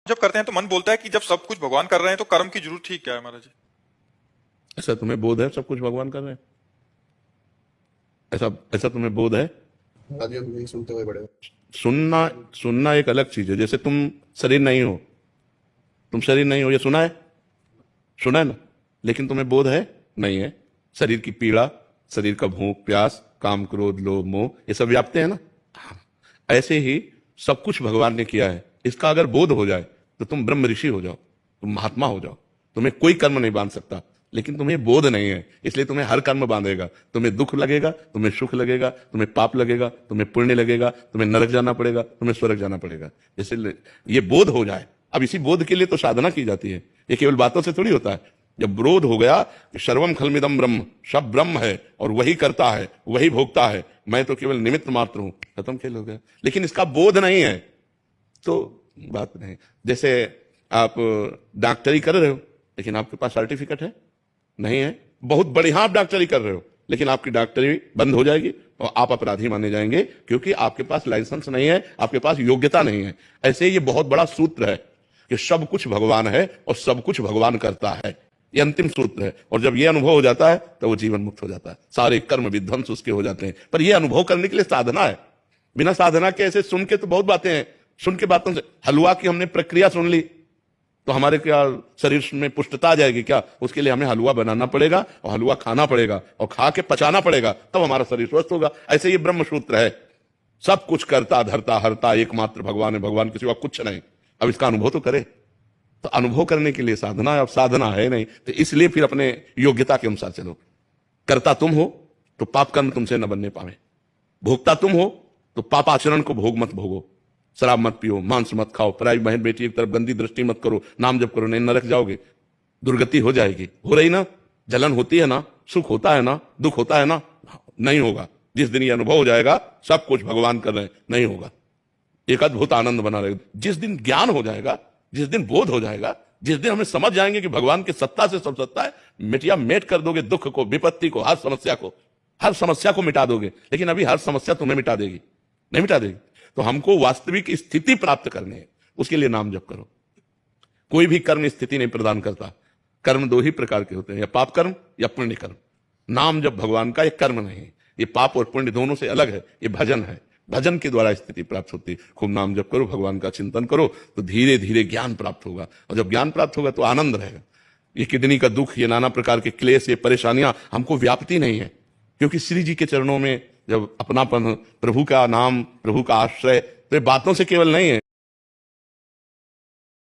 जब करते हैं तो मन बोलता है कि जब सब कुछ भगवान कर रहे हैं तो कर्म की जरूरत ही क्या है महाराज जी। ऐसा तुम्हें बोध है सब कुछ भगवान कर रहे हैं? ऐसा ऐसा तुम्हें बोध है? आज हम यही सुनते हुए बड़े। सुनना सुनना एक अलग चीज है। जैसे तुम शरीर नहीं हो, तुम शरीर नहीं हो, ये सुना है ना, लेकिन तुम्हें बोध है नहीं है। शरीर की पीड़ा, शरीर का भूख प्यास, काम क्रोध लोभ मोह, ये सब व्याप्ते हैं ना। ऐसे ही सब कुछ भगवान ने किया है। इसका अगर बोध हो जाए तो तुम ब्रह्म ऋषि हो जाओ, तुम महात्मा हो जाओ। तुम्हें कोई कर्म नहीं बांध सकता, लेकिन तुम्हें बोध नहीं है, इसलिए तुम्हें हर कर्म बांधेगा। तुम्हें दुख लगेगा, तुम्हें सुख लगेगा, तुम्हें पाप लगेगा, तुम्हें पुण्य लगेगा, तुम्हें नरक जाना पड़ेगा, तुम्हें स्वर्ग जाना पड़ेगा। इसलिए ये बोध हो जाए। अब इसी बोध के लिए तो साधना की जाती है, ये केवल बातों से थोड़ी होता है। जब बोध हो गया कि सर्वम खलमिदम ब्रह्म, सब ब्रह्म है और वही करता है, वही भोगता है, मैं तो केवल निमित्त मात्र हूं, खत्म खेल हो गया। लेकिन इसका बोध नहीं है तो बात नहीं। जैसे आप डॉक्टरी कर रहे हो, लेकिन आपके पास सर्टिफिकेट है नहीं है, बहुत बढ़िया आप डॉक्टरी कर रहे हो, लेकिन आपकी डॉक्टरी बंद हो जाएगी और आप अपराधी माने जाएंगे, क्योंकि आपके पास लाइसेंस नहीं है, आपके पास योग्यता नहीं है। ऐसे ये बहुत बड़ा सूत्र है कि सब कुछ भगवान है और सब कुछ भगवान करता है। ये अंतिम सूत्र है। और जब ये अनुभव हो जाता है तो वो जीवन मुक्त हो जाता है, सारे कर्म विध्वंस उसके हो जाते हैं। पर ये अनुभव करने के लिए साधना है। बिना साधना के ऐसे सुन के तो बहुत बातें हैं, सुन के बातों से हलवा की हमने प्रक्रिया सुन ली तो हमारे क्या शरीर में पुष्टता आ जाएगी क्या? उसके लिए हमें हलवा बनाना पड़ेगा और हलवा खाना पड़ेगा और खा के पचाना पड़ेगा, तब हमारा शरीर स्वस्थ होगा। ऐसे ये ब्रह्म सूत्र है, सब कुछ करता धरता हरता एकमात्र भगवान है, भगवान के सिवा कुछ नहीं। अब इसका अनुभव तो करे। तो अनुभव करने के लिए साधना है, अब साधना है नहीं, तो इसलिए फिर अपने योग्यता के अनुसार चलो। करता तुम हो तो पाप कर्म तुमसे न बनने पावे, भोगता तुम हो तो पाप आचरण को भोग मत भोगो। शराब मत पियो, मांस मत खाओ, पराई बहन बेटी की तरफ गंदी दृष्टि मत करो, नाम जप करो, नहीं नरक जाओगे, दुर्गति हो जाएगी। हो रही ना, जलन होती है ना, सुख होता है ना, दुख होता है ना, नहीं होगा। जिस दिन ये अनुभव हो जाएगा सब कुछ भगवान कर रहे हैं, नहीं होगा। एक अद्भुत आनंद बना रहेगा। जिस दिन ज्ञान हो जाएगा, जिस दिन बोध हो जाएगा, जिस दिन हमें समझ जाएंगे कि भगवान की सत्ता से सब सत्ता है, मिटिया मेट कर दोगे दुख को, विपत्ति को, हर समस्या को मिटा दोगे। लेकिन अभी हर समस्या तुम्हें मिटा देगी नहीं मिटा देगी। तो हमको वास्तविक स्थिति प्राप्त करनी है, उसके लिए नाम जप करो। कोई भी कर्म स्थिति नहीं प्रदान करता। कर्म दो ही प्रकार के होते हैं, या पाप कर्म या पुण्य कर्म। नाम जप भगवान का एक कर्म नहीं है, ये पाप और पुण्य दोनों से अलग है, ये भजन है। भजन के द्वारा स्थिति प्राप्त होती है। खूब नाम जप करो, भगवान का चिंतन करो, तो धीरे धीरे ज्ञान प्राप्त होगा, और जब ज्ञान प्राप्त होगा तो आनंद रहेगा। ये किडनी का दुख, ये नाना प्रकार के क्लेश, ये परेशानियां हमको व्याप्ति नहीं है, क्योंकि श्री जी के चरणों में जब अपनापन, प्रभु का नाम, प्रभु का आश्रय, तो ये बातों से केवल नहीं है।